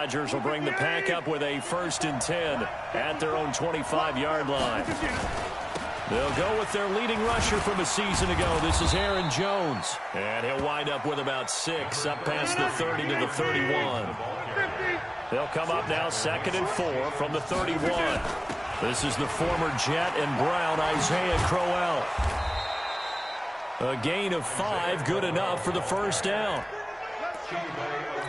Rodgers will bring the pack up with a 1st and 10 at their own 25-yard line. They'll go with their leading rusher from a season ago. This is Aaron Jones. And he'll wind up with about 6 up past the 30 to the 31. They'll come up now 2nd and 4 from the 31. This is the former Jet and Brown, Isaiah Crowell. A gain of 5, good enough for the 1st down.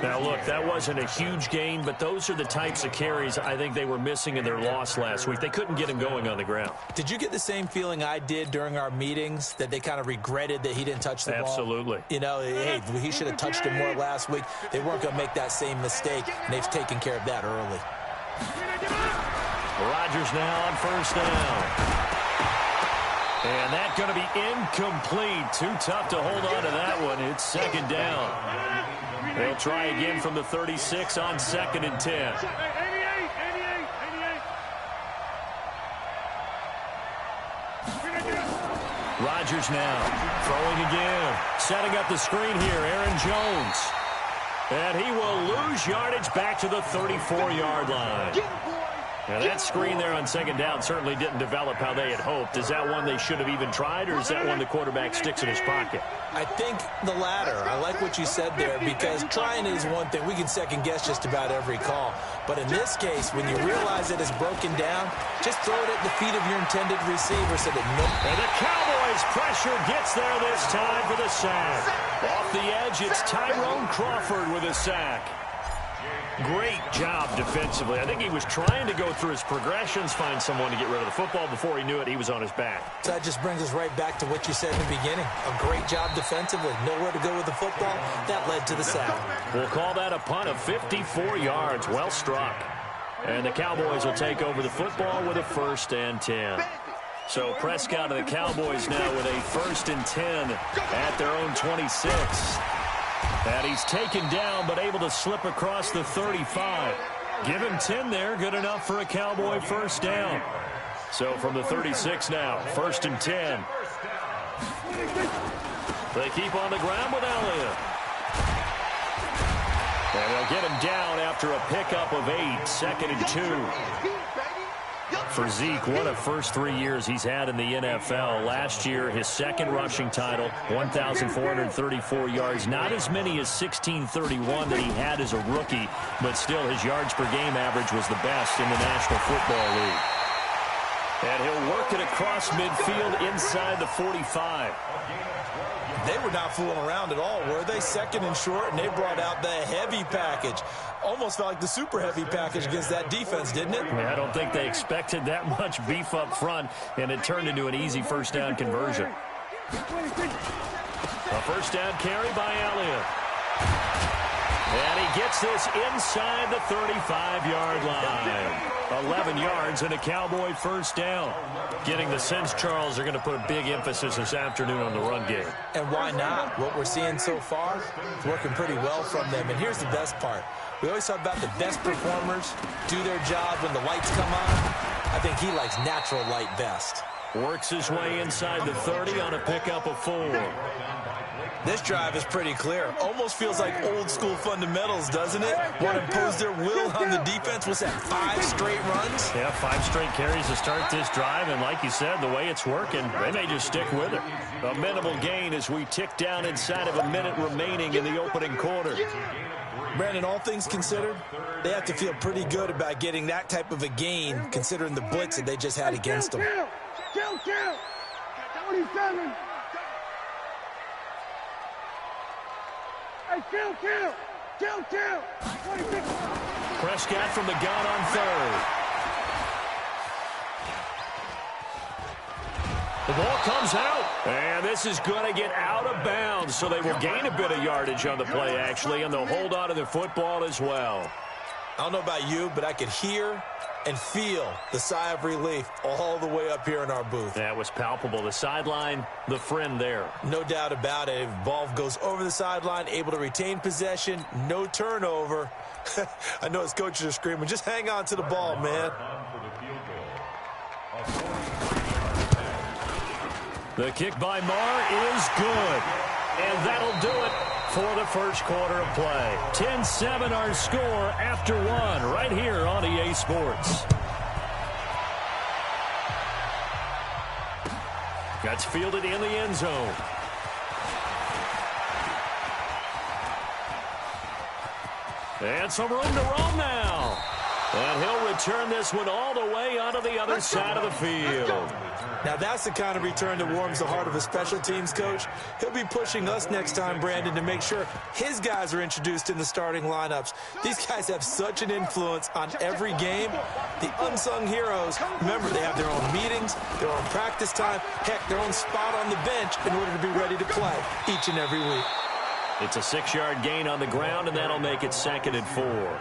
Now, look, that wasn't a huge gain, but those are the types of carries I think they were missing in their loss last week. They couldn't get him going on the ground. Did you get the same feeling I did during our meetings, that they kind of regretted that he didn't touch the ball? Absolutely. You know, hey, he should have touched it more last week. They weren't going to make that same mistake, and they've taken care of that early. Rodgers now on 1st down. And that's going to be incomplete. Too tough to hold on to that one. It's 2nd down. They'll try again from the 36 on 2nd and 10. Rodgers now throwing again. Setting up the screen here, Aaron Jones. And he will lose yardage back to the 34-yard line. Now, that screen there on 2nd down certainly didn't develop how they had hoped. Is that one they should have even tried, or is that one the quarterback sticks in his pocket? I think the latter. I like what you said there, because trying is one thing. We can second-guess just about every call. But in this case, when you realize that it's broken down, just throw it at the feet of your intended receiver so that no... And the Cowboys' pressure gets there this time for the sack. Off the edge, it's Tyrone Crawford with a sack. Great job defensively. I think he was trying to go through his progressions, find someone to get rid of the football. Before he knew it, he was on his back. So that just brings us right back to what you said in the beginning. A great job defensively. Nowhere to go with the football. That led to the sack. We'll call that a punt of 54 yards. Well struck. And the Cowboys will take over the football with a 1st and 10. So Prescott and the Cowboys now with a 1st and 10 at their own 26. And he's taken down, but able to slip across the 35. Give him 10 there. Good enough for a Cowboy 1st down. So from the 36 now, 1st and 10. They keep on the ground with Elliott. And they'll get him down after a pickup of 8, 2nd and 2. For Zeke, what a first 3 years he's had in the NFL. Last year, his 2nd rushing title, 1,434 yards. Not as many as 1,631 that he had as a rookie, but still his yards per game average was the best in the National Football League. And he'll work it across midfield inside the 45. They were not fooling around at all, were they? 2nd and short, and they brought out the heavy package. Almost felt like the super heavy package against that defense, didn't it? Yeah, I don't think they expected that much beef up front, and it turned into an easy 1st down conversion. A 1st down carry by Elliott. And he gets this inside the 35-yard line. 11 yards and a Cowboy 1st down. Getting the sense Charles are going to put a big emphasis this afternoon on the run game. And why not? What we're seeing so far is working pretty well from them. And here's the best part. We always talk about the best performers do their job when the lights come on. I think he likes natural light best. Works his way inside the 30 on a pickup of 4. This drive is pretty clear. Almost feels like old school fundamentals, doesn't it? Want to impose their will on the defense. What's that, 5 straight runs? Yeah, 5 straight carries to start this drive. And like you said, the way it's working, they may just stick with it. A minimal gain as we tick down inside of a minute remaining in the opening quarter. Brandon, all things considered, they have to feel pretty good about getting that type of a gain, considering the blitz that they just had against them. Kill! 27! Hey, kill! 26! Prescott from the gun on 3rd. The ball comes out, and this is going to get out of bounds, so they will gain a bit of yardage on the play, actually, and they'll hold on to the football as well. I don't know about you, but I could hear and feel the sigh of relief all the way up here in our booth. That was palpable. The sideline, the friend there. No doubt about it. If ball goes over the sideline, able to retain possession, no turnover. I know his coaches are screaming, just hang on to the ball, man. The kick by Marr is good. And that'll do it for the first quarter of play. 10-7 our score after one right here on EA Sports. That's fielded in the end zone. And some room to roam now. And he'll return this one all the way onto the other side of the field. Now that's the kind of return that warms the heart of a special teams coach. He'll be pushing us next time, Brandon, to make sure his guys are introduced in the starting lineups. These guys have such an influence on every game. The unsung heroes, remember, they have their own meetings, their own practice time, heck, their own spot on the bench in order to be ready to play each and every week. It's a 6-yard gain on the ground, and that'll make it 2nd and 4.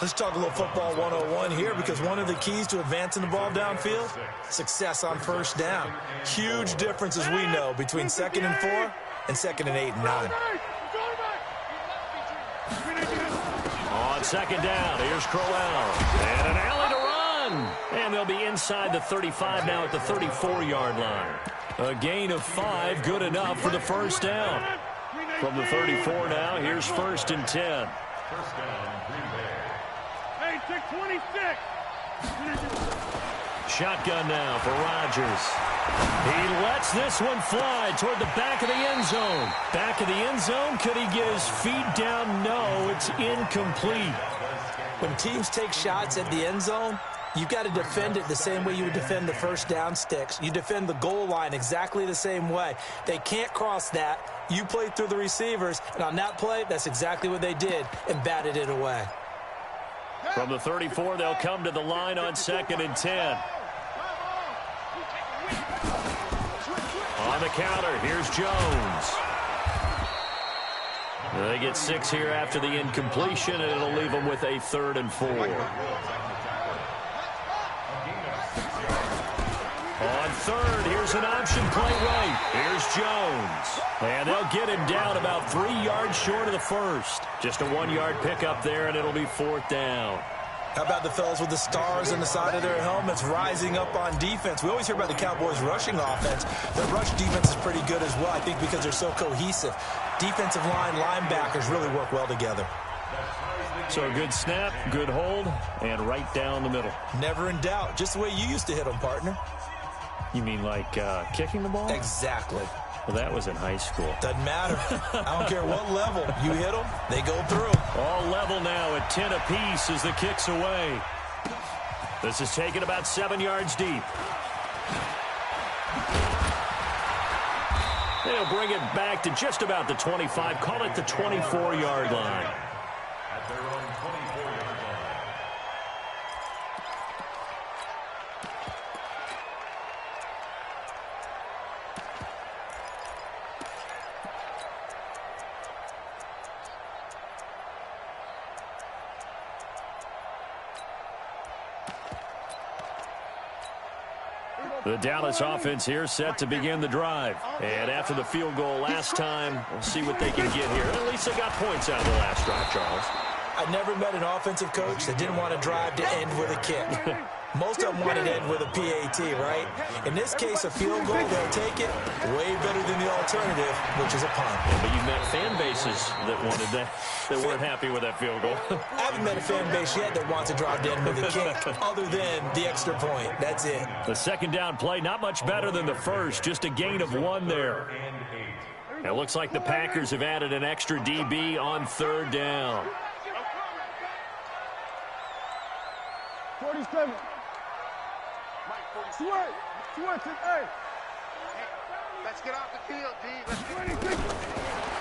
Let's talk a little football 101 here, because one of the keys to advancing the ball downfield, success on first down. Huge difference, as we know, between 2nd and 4 and 2nd and 8 and 9. On 2nd down, here's Crowell. And an alley to run. And they'll be inside the 35 now at the 34-yard line. A gain of 5, good enough for the first down. From the 34 now, here's 1st and 10. First down, Green Bay. Hey, 626. Shotgun now for Rodgers. He lets this one fly toward the back of the end zone. Back of the end zone. Could he get his feet down? No, it's incomplete. When teams take shots at the end zone, you've got to defend it the same way you would defend the first down sticks. You defend the goal line exactly the same way. They can't cross that. You play through the receivers, and on that play, that's exactly what they did and batted it away. From the 34, they'll come to the line on 2nd and 10. On the counter, here's Jones. They get 6 here after the incompletion, and it'll leave them with a 3rd and 4. On 3rd, here's an option play right. Here's Jones. And they'll get him down about 3 yards short of the first. Just a 1-yard pickup there, and it'll be 4th down. How about the fellas with the stars on the side of their helmets rising up on defense? We always hear about the Cowboys' rushing offense. Their rush defense is pretty good as well, I think, because they're so cohesive. Defensive line, linebackers really work well together. So a good snap, good hold, and right down the middle. Never in doubt. Just the way you used to hit them, partner. You mean like kicking the ball? Exactly. Well, that was in high school. Doesn't matter. I don't care what level. You hit them, they go through. All level now at 10 apiece as the kick's away. This is taken about 7 yards deep. They'll bring it back to just about the 25. Call it the 24-yard line. At their own 24-yard line. The Dallas offense here set to begin the drive. And after the field goal last time, we'll see what they can get here. At least they got points out of the last drive, Charles. I never met an offensive coach that didn't want to drive to end with a kick. Most of them wanted to end with a PAT, right? In this case, a field goal, they'll take it way better than the alternative, which is a punt. Yeah, but you've met fan bases that wanted that weren't happy with that field goal. I haven't met a fan base yet that wants to drive to end with a kick, other than the extra point. That's it. The 2nd down play, not much better than the first, just a gain of 1 there. It looks like the Packers have added an extra DB on 3rd down. 47. Switch. Hey. Let's get off the field, D. Let's 26.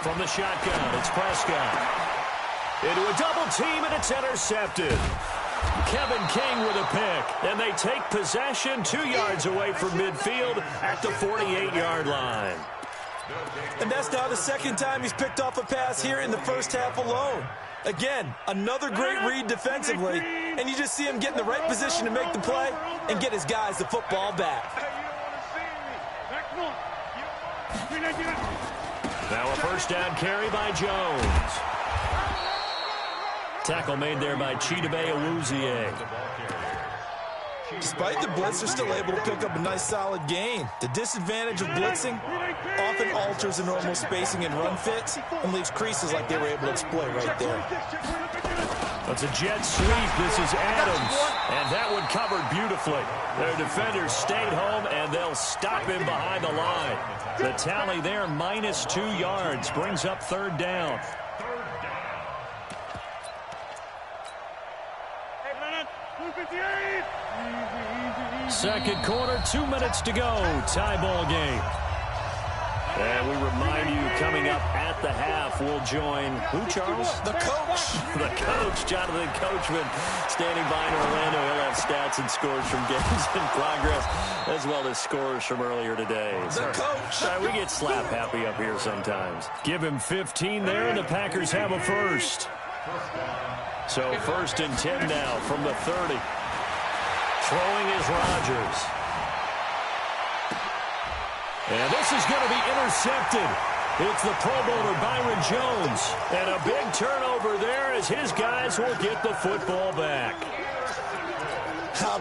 From the shotgun, it's Prescott. Into a double team, and it's intercepted. Kevin King with a pick. And they take possession 2 yards away from midfield at the 48-yard line. And that's now the 2nd time he's picked off a pass here in the first half alone. Again, another great read defensively, and you just see him get in the right position to make the play and get his guys the football back. Now a first down carry by Jones. Tackle made there by Chidobe Awuzie. Despite the blitz, they're still able to pick up a nice solid gain. The disadvantage of blitzing often alters the normal spacing and run fits and leaves creases like they were able to exploit right there. That's a jet sweep. This is Adams. And that one covered beautifully. Their defenders stayed home, and they'll stop him behind the line. The tally there, -2 yards, brings up 3rd down. Second quarter, 2 minutes to go. Tie ball game. And we remind you, coming up at the half, we'll join who, Charles? The coach. The coach, Jonathan Coachman, standing by in Orlando. He'll have stats and scores from games in progress, as well as scores from earlier today. The coach. We get slap happy up here sometimes. Give him 15 there, and the Packers have a first. So 1st and 10 now from the 30. Throwing is Rodgers. And this is going to be intercepted. It's the Pro Bowler Byron Jones. And a big turnover there as his guys will get the football back.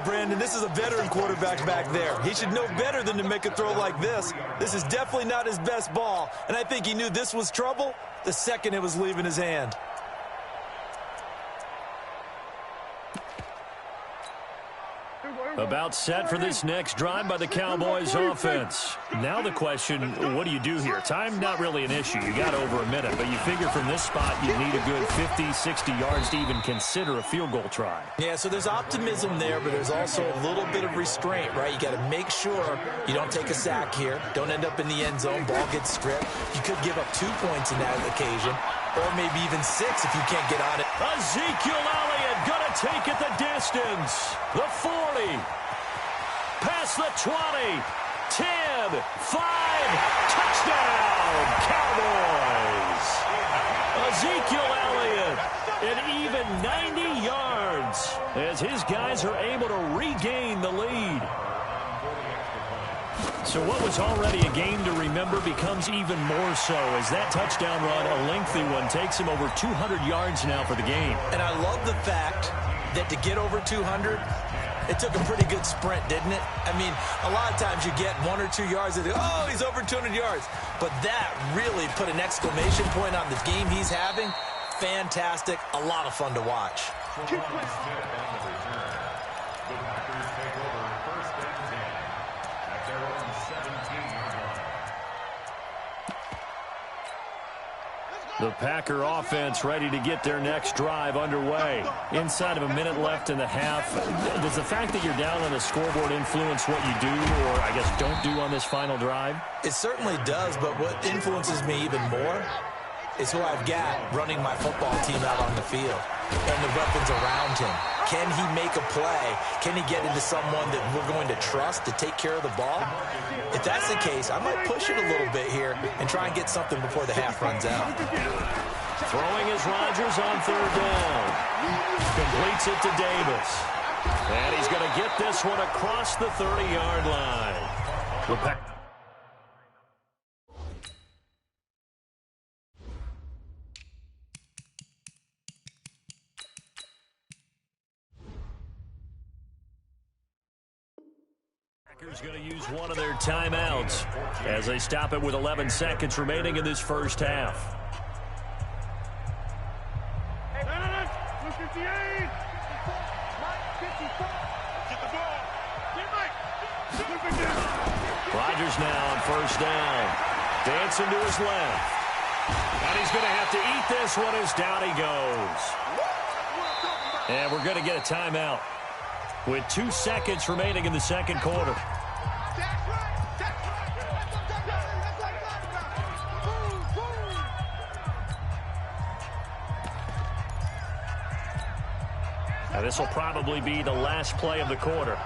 Brandon, this is a veteran quarterback back there. He should know better than to make a throw like this. This is definitely not his best ball. And I think he knew this was trouble the second it was leaving his hand. About set for this next drive by the Cowboys offense. Now the question, what do you do here? Time not really an issue. You got over a minute, but you figure from this spot you need a good 50, 60 yards to even consider a field goal try. Yeah, so there's optimism there, but there's also a little bit of restraint, right? You got to make sure you don't take a sack here. Don't end up in the end zone. Ball gets stripped. You could give up 2 points in that occasion, or maybe even 6 if you can't get on it. Ezekiel Elliott gonna take it the distance. The 40. Past the 20. 10. 5. Touchdown, Cowboys. Ezekiel Elliott, an even 90 yards as his guys are able to regain the lead. So what was already a game to remember becomes even more so as that touchdown run, a lengthy one, takes him over 200 yards now for the game. And I love the fact that to get over 200, it took a pretty good sprint, didn't it? I mean, a lot of times you get 1 or 2 yards and they go, oh, he's over 200 yards. But that really put an exclamation point on the game he's having. Fantastic. A lot of fun to watch. The Packer offense ready to get their next drive underway. Inside of a minute left in the half. Does the fact that you're down on the scoreboard influence what you do, or I guess don't do on this final drive? It certainly does, but what influences me even more is who I've got running my football team out on the field and the weapons around him. Can he make a play? Can he get into someone that we're going to trust to take care of the ball? If that's the case, I might push it a little bit here and try and get something before the half runs out. Throwing is Rodgers on 3rd down. Completes it to Davis. And he's going to get this one across the 30-yard line. Packers going to use one of their timeouts as they stop it with 11 seconds remaining in this first half. Rodgers now on 1st down. Dancing to his left. And he's going to have to eat this one as down he goes. And we're going to get a timeout with 2 seconds remaining in the second quarter. Now this will probably be the last play of the quarter.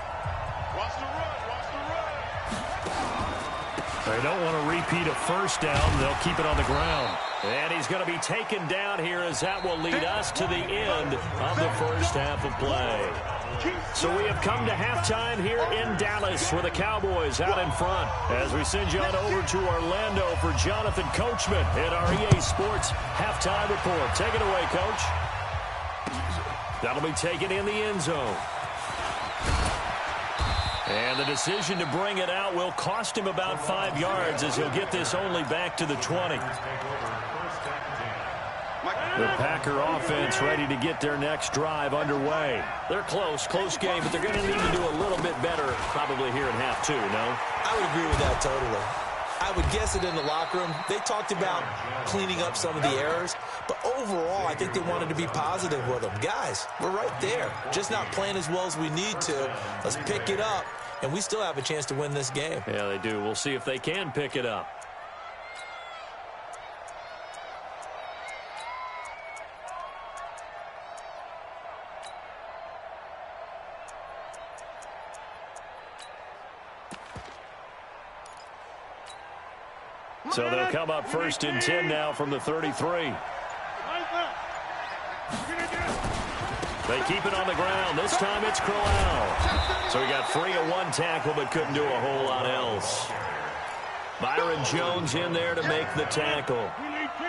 They don't want to repeat a first down. They'll keep it on the ground. And he's going to be taken down here as that will lead us to the end of the first half of play. So we have come to halftime here in Dallas with the Cowboys out in front. As we send you on over to Orlando for Jonathan Coachman in our EA Sports halftime report. Take it away, Coach. That'll be taken in the end zone. And the decision to bring it out will cost him about 5 yards as he'll get this only back to the 20. The Packer offense ready to get their next drive underway. They're close game, but they're going to need to do a little bit better probably here in half two, no? I would agree with that totally. I would guess it in the locker room. They talked about cleaning up some of the errors, but overall, I think they wanted to be positive with them. Guys, we're right there. Just not playing as well as we need to. Let's pick it up, and we still have a chance to win this game. Yeah, they do. We'll see if they can pick it up. So they'll come up 1st and 10 now from the 33. They keep it on the ground. This time it's Crowell. So he got free of one tackle but couldn't do a whole lot else. Byron Jones in there to make the tackle.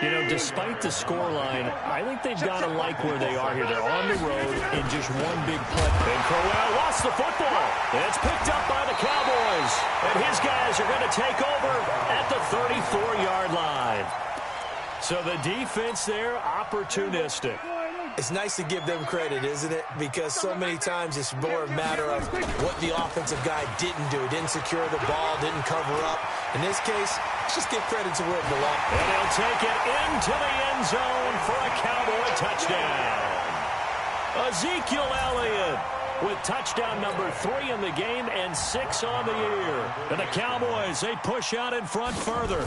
You know, despite the scoreline, I think they've got to like where they are here. They're on the road in just one big play. And Crowell lost the football. And it's picked up by the Cowboys. And his guys are going to take over at the 34-yard line. So the defense there, opportunistic. It's nice to give them credit, isn't it? Because so many times it's more a matter of what the offensive guy didn't do. Didn't secure the ball, didn't cover up. In this case, let's just give credit to where it belongs. And he'll take it into the end zone for a Cowboy touchdown. Ezekiel Elliott with touchdown number 3 in the game and 6 on the year. And the Cowboys, they push out in front further.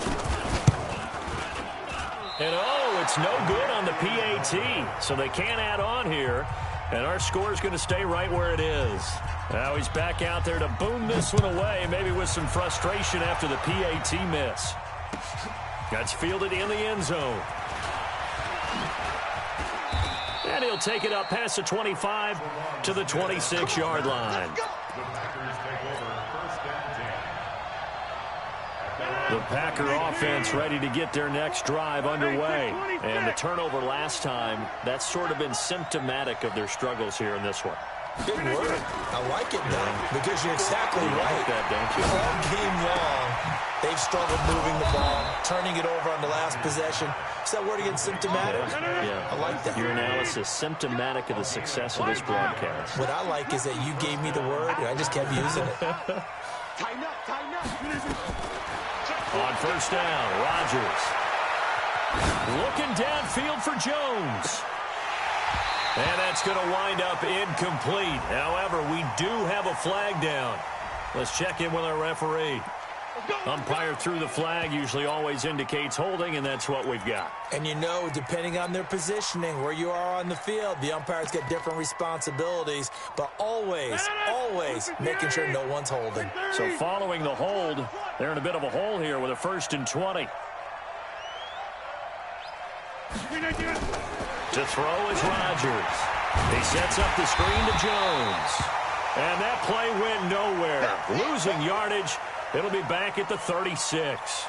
And, oh, it's no good on the PAT, so they can't add on here. And our score is going to stay right where it is. Now he's back out there to boom this one away, maybe with some frustration after the PAT miss. That's fielded in the end zone. And he'll take it up past the 25 to the 26-yard line. The Packer offense ready to get their next drive underway. And the turnover last time, that's sort of been symptomatic of their struggles here in this one. Good word. I like it, though, because you're exactly right. Like that, don't you? All game long, they've struggled moving the ball, turning it over on the last possession. Is that word again, symptomatic? Yeah. I like that. Your analysis, symptomatic of the success of this broadcast. What I like is that you gave me the word, and I just kept using it. Tighten up. On first down, Rodgers. Looking downfield for Jones. And that's going to wind up incomplete. However, we do have a flag down. Let's check in with our referee. Umpire threw the flag, usually always indicates holding, and that's what we've got. And you know, depending on their positioning, where you are on the field, the umpire's got different responsibilities, but always making sure no one's holding. So following the hold, they're in a bit of a hole here with a 1st and 20. To throw is Rodgers. He sets up the screen to Jones. And that play went nowhere. Losing yardage. It'll be back at the 36.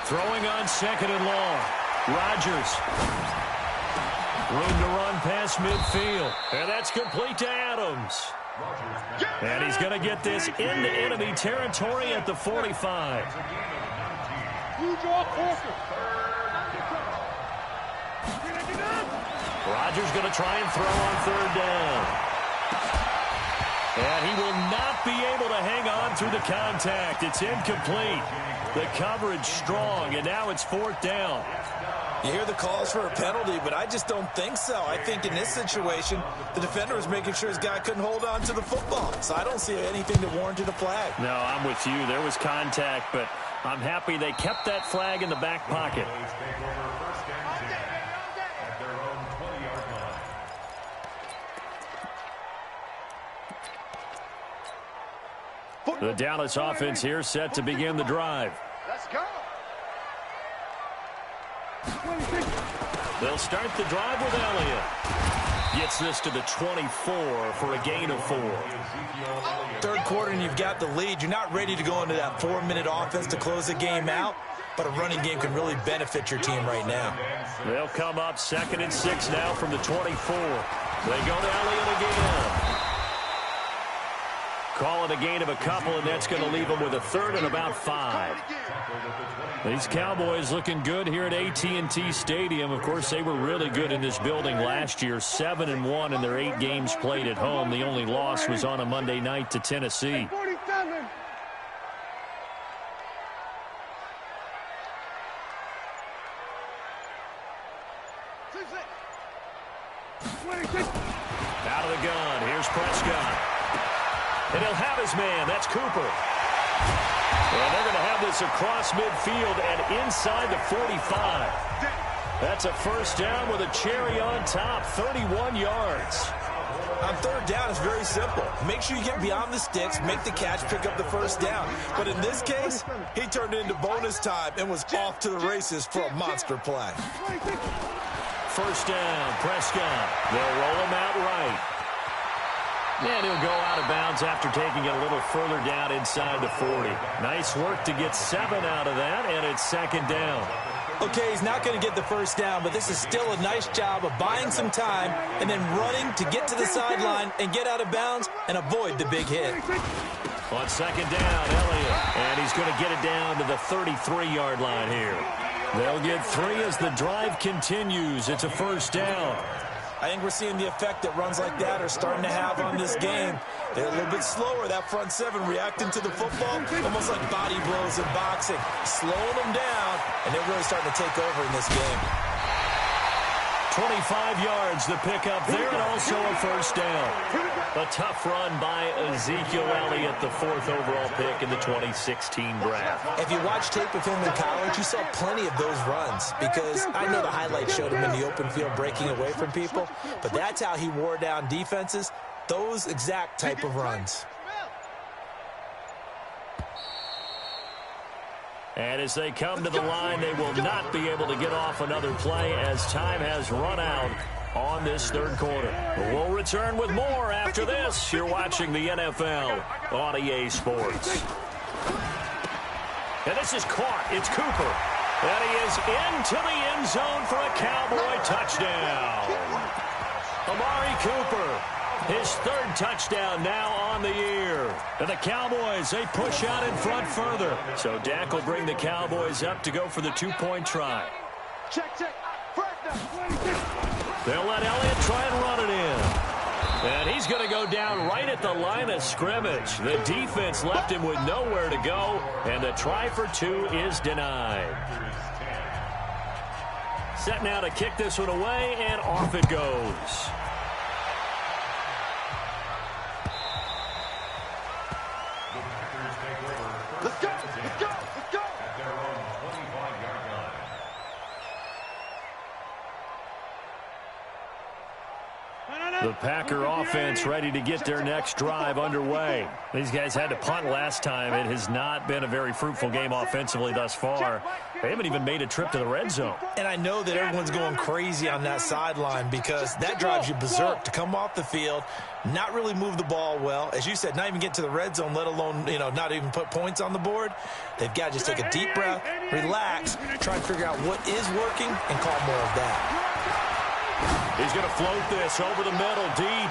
Throwing on 2nd and long. Rodgers. Room to run past midfield. And that's complete to Adams. And he's going to get this into enemy territory at the 45. Rodgers going to try and throw on 3rd down. And he will not be able to hang on through the contact. It's incomplete. The coverage strong, and now it's 4th down. You hear the calls for a penalty, but I just don't think so. I think in this situation, the defender was making sure his guy couldn't hold on to the football. So I don't see anything that warranted a flag. No, I'm with you. There was contact, but I'm happy they kept that flag in the back pocket. The Dallas offense here set to begin the drive. Let's go. They'll start the drive with Elliott. Gets this to the 24 for a gain of 4. Third quarter and you've got the lead. You're not ready to go into that 4-minute offense to close the game out, but a running game can really benefit your team right now. They'll come up 2nd and 6 now from the 24. They go to Elliott again. Call it a gain of a couple, and that's going to leave them with a 3rd and about 5. These Cowboys looking good here at AT&T Stadium. Of course, they were really good in this building last year, 7-1 in their 8 games played at home. The only loss was on a Monday night to Tennessee. 47. Out of the gun. Here's Prescott. And he'll have his man. That's Cooper. And they're going to have this across midfield and inside the 45. That's a first down with a cherry on top, 31 yards. On third down, it's very simple. Make sure you get beyond the sticks, make the catch, pick up the first down. But in this case, he turned it into bonus time and was off to the races for a monster play. First down, Prescott. They'll roll him out right. And he'll go out of bounds after taking it a little further down inside the 40. Nice work to get 7 out of that, and it's 2nd down. Okay, he's not going to get the first down, but this is still a nice job of buying some time and then running to get to the sideline and get out of bounds and avoid the big hit. On 2nd down, Elliott. And he's going to get it down to the 33-yard line here. They'll get 3 as the drive continues. It's a first down. I think we're seeing the effect that runs like that are starting to have on this game. They're a little bit slower, that front 7 reacting to the football, almost like body blows in boxing, slowing them down, and they're really starting to take over in this game. 25 yards the pickup there, and also a first down. A tough run by Ezekiel Elliott, the 4th overall pick in the 2016 draft. If you watch tape of him in college, you saw plenty of those runs because I know the highlights showed him in the open field breaking away from people, but that's how he wore down defenses, those exact type of runs. And as they come to the line, they will not be able to get off another play as time has run out on this third quarter. We'll return with more after this. You're watching the NFL on EA Sports. And this is caught. It's Cooper. And he is into the end zone for a Cowboy touchdown. Amari Cooper, his 3rd touchdown now on the year. And the Cowboys, they push out in front further. So Dak will bring the Cowboys up to go for the 2-point try. Check. They'll let Elliott try and run it in. And he's going to go down right at the line of scrimmage. The defense left him with nowhere to go, and the try for 2 is denied. Set now to kick this one away, and off it goes. Let's go. At their own 25-yard line. The Packer offense ready to get their next drive underway. These guys had to punt last time. It has not been a very fruitful game offensively thus far. They haven't even made a trip to the red zone. And I know that everyone's going crazy on that sideline because that drives you berserk to come off the field, not really move the ball well. As you said, not even get to the red zone, let alone, not even put points on the board. They've got to just take a deep breath, relax, try and figure out what is working and call more of that. He's going to float this over the middle deep.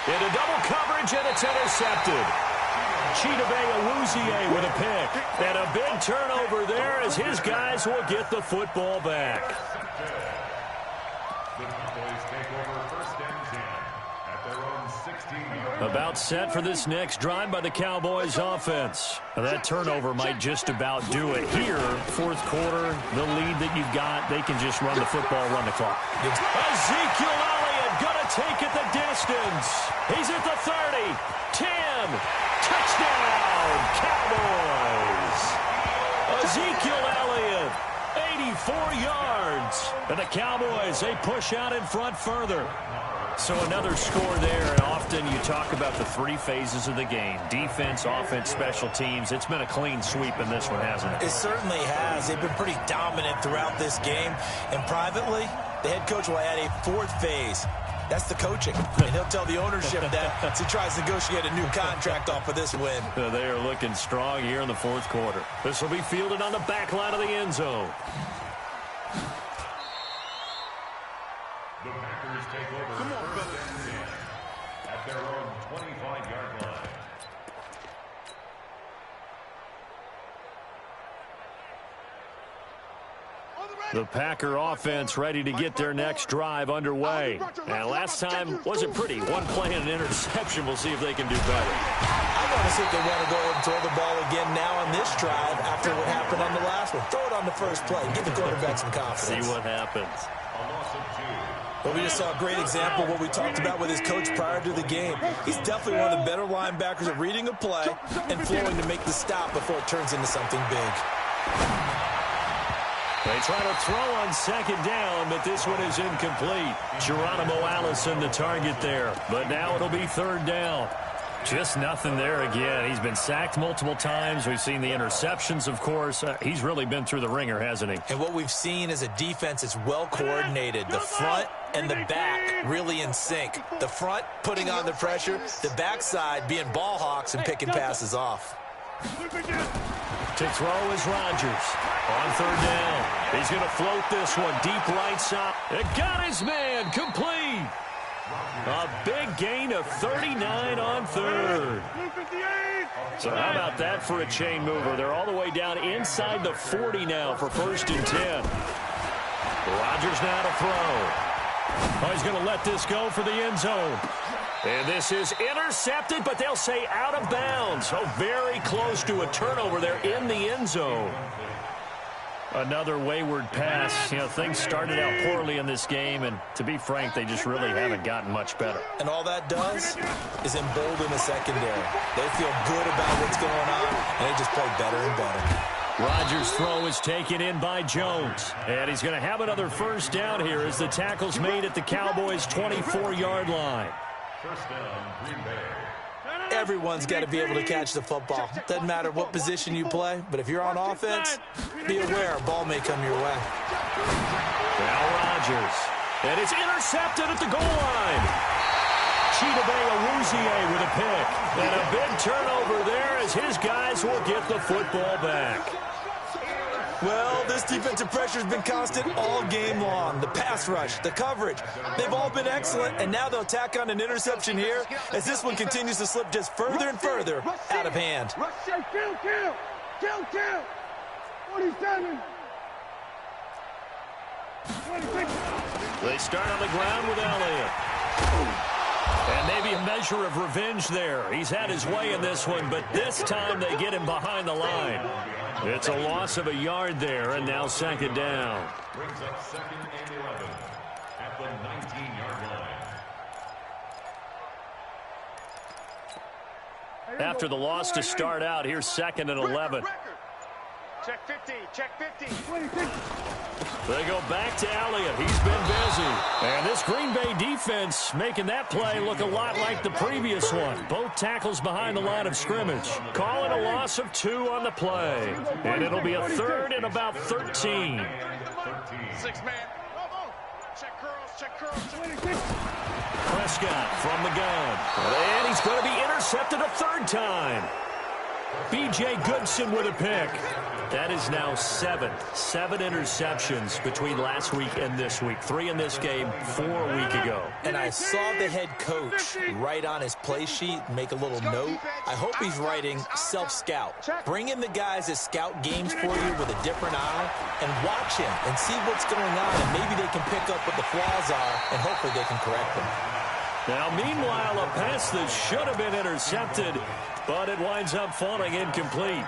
Into double coverage, and it's intercepted. Chidobe Awuzie with a pick. And a big turnover there as his guys will get the football back. The Cowboys take over 1st and 10 at their own 16-yard line. About set for this next drive by the Cowboys offense. Now that turnover might just about do it. Here, 4th quarter, the lead that you've got, they can just run the football, run the clock. Ezekiel Elliott going to take it the distance. He's at the 30, 10, touchdown, Cowboys. Ezekiel Elliott, 84 yards. And the Cowboys, they push out in front further. So another score there, and often you talk about the 3 phases of the game. Defense, offense, special teams. It's been a clean sweep in this one, hasn't it? It certainly has. They've been pretty dominant throughout this game. And privately, The head coach will add a fourth phase. That's the coaching. And he'll tell the ownership that as he tries to negotiate a new contract off of this win. They are looking strong here in the fourth quarter. This will be fielded on the back line of the end zone. The Packers take over first and 10 at their own 25-yard line. The Packer offense ready to get their next drive underway. And last time wasn't pretty. One play and an interception. We'll see if they can do better. I want to see if they want to go ahead and throw the ball again now on this drive after what happened on the last one. Throw it on the first play. Give the quarterback some confidence. See what happens. A loss of 2. But we just saw a great example of what we talked about with his coach prior to the game. He's definitely one of the better linebackers at reading a play and flowing to make the stop before it turns into something big. They try to throw on second down, but this one is incomplete. Geronimo Allison the target there, but now it'll be third down. Just nothing there again. He's been sacked multiple times. We've seen the interceptions, of course. He's really been through the ringer, hasn't he? And what we've seen is a defense that's well coordinated. The front and the back really in sync. The front putting on the pressure, the backside being ball hawks and picking passes off. To throw is Rodgers. On third down. He's going to float this one deep right side. It got his man. Complete. A big gain of 39 on third. So how about that for a chain mover? They're all the way down inside the 40 now for first and 10. Rodgers now to throw. Oh, he's going to let this go for the end zone. And this is intercepted, but they'll say out of bounds. So very close to a turnover there in the end zone. Another wayward pass. You know, things started out poorly in this game, and to be frank, they just really haven't gotten much better. And all that does is embolden the secondary. They feel good about what's going on, and they just play better and better. Rodgers' throw is taken in by Jones. And he's going to have another first down here as the tackle's made at the Cowboys' 24-yard line. First down, Green Bay. Everyone's got to be able to catch the football. Doesn't matter what position you play, but if you're on offense, be aware a ball may come your way. Now Rodgers. And it's intercepted at the goal line. Chidobe Awuzie with a pick. And a big turnover there as his guys will get the football back. Well, this defensive pressure has been constant all game long. The pass rush, the coverage, they've all been excellent, and now they'll tack on an interception here as this one continues to slip just further and further out of hand. Rush, kill. 47. 26. They start on the ground with Elliott. And maybe a measure of revenge there. He's had his way in this one, but this time they get him behind the line. It's a loss of a yard there, and now second down. Brings up second and 11 at the 19-yard line. After the loss to start out, here's second and 11. Check 50, check 50. They go back to Elliott. He's been busy. And this Green Bay defense making that play look a lot like the previous one. Both tackles behind the line of scrimmage. Calling a loss of 2 on the play. And it'll be a third and about 13. 13. 6-man. Check curls. Prescott from the gun. And he's going to be intercepted a third time. B.J. Goodson with a pick. That is now 7 interceptions between last week and this week. 3 in this game, 4 a week ago. And I saw the head coach write on his play sheet, make a little note. I hope he's writing self-scout. Bring in the guys that scout games for you with a different eye and watch him and see what's going on, and maybe they can pick up what the flaws are, and hopefully they can correct them. Now, meanwhile, a pass that should have been intercepted, but it winds up falling incomplete.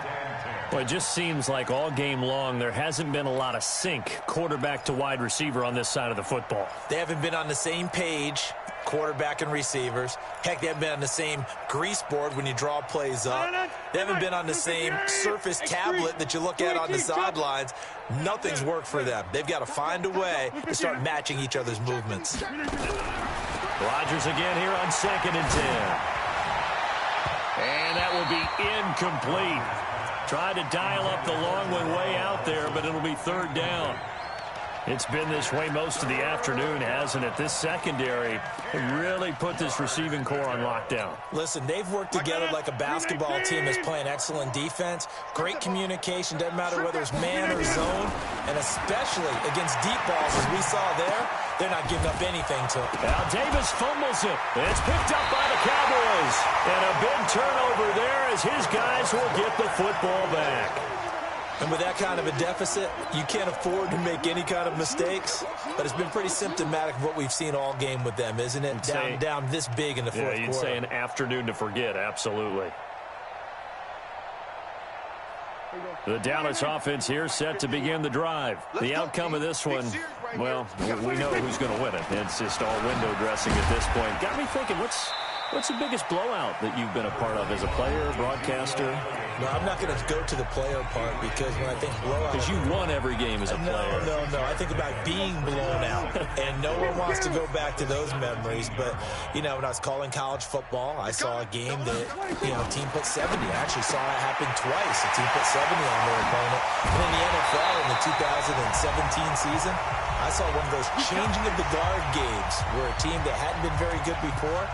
Well, it just seems like all game long there hasn't been a lot of sync quarterback to wide receiver on this side of the football. They haven't been on the same page, quarterback and receivers. Heck, they haven't been on the same grease board when you draw plays up. They haven't been on the same surface tablet that you look at on the sidelines. Nothing's worked for them. They've got to find a way to start matching each other's movements. Rodgers again here on second and 10. And that will be incomplete. Tried to dial up the long one way out there, but it'll be third down. It's been this way most of the afternoon, hasn't it? This secondary really put this receiving core on lockdown. Listen, they've worked together like a basketball team is playing excellent defense. Great communication, doesn't matter whether it's man or zone, and especially against deep balls, as we saw there, they're not giving up anything to them. Now Davis fumbles it. It's picked up by the Cowboys. And a big turnover there as his guys will get the football back. And with that kind of a deficit, you can't afford to make any kind of mistakes. But it's been pretty symptomatic of what we've seen all game with them, isn't it? Down this big in the fourth quarter. Yeah, you'd say an afternoon to forget, absolutely. The Dallas offense here set to begin the drive. The outcome of this one, well, we know who's going to win it. It's just all window dressing at this point. Got me thinking, what's the biggest blowout that you've been a part of as a player, broadcaster? No, I'm not going to go to the player part because when I think blowout... Because you won every game as a player. No. I think about being blown out. And no one wants to go back to those memories. But, you know, when I was calling college football, I saw a game that, you know, a team put 70. I actually saw it happen twice. A team put 70 on their opponent. And in the NFL in the 2017 season, I saw one of those changing of the guard games where a team that hadn't been very good before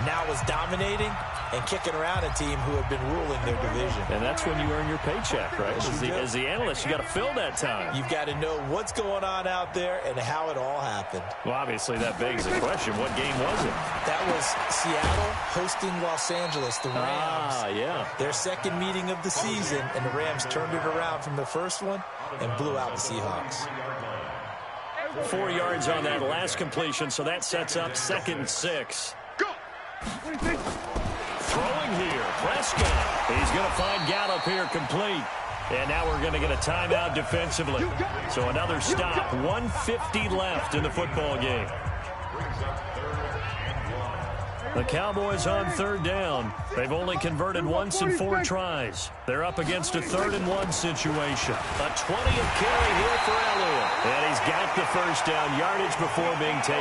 now was dominating and kicking around a team who had been ruling their division. And that's when you earn your paycheck, right? As the analyst, you got to fill that time. You've got to know what's going on out there and how it all happened. Well, obviously, that begs the question, what game was it? That was Seattle hosting Los Angeles, the Rams. Yeah. Their second meeting of the season, and the Rams turned it around from the first one and blew out the Seahawks. 4 yards on that last completion, so that sets up 2nd and 6. Throwing here, Prescott. He's going to find Gallup here complete. And now we're going to get a timeout defensively. So another stop, 1:50 left in the football game. The Cowboys on 3rd down. They've only converted once in 4 tries. They're up against a 3rd and 1 situation. A 20th carry here for Elliott. And he's got the first down, yardage before being taken.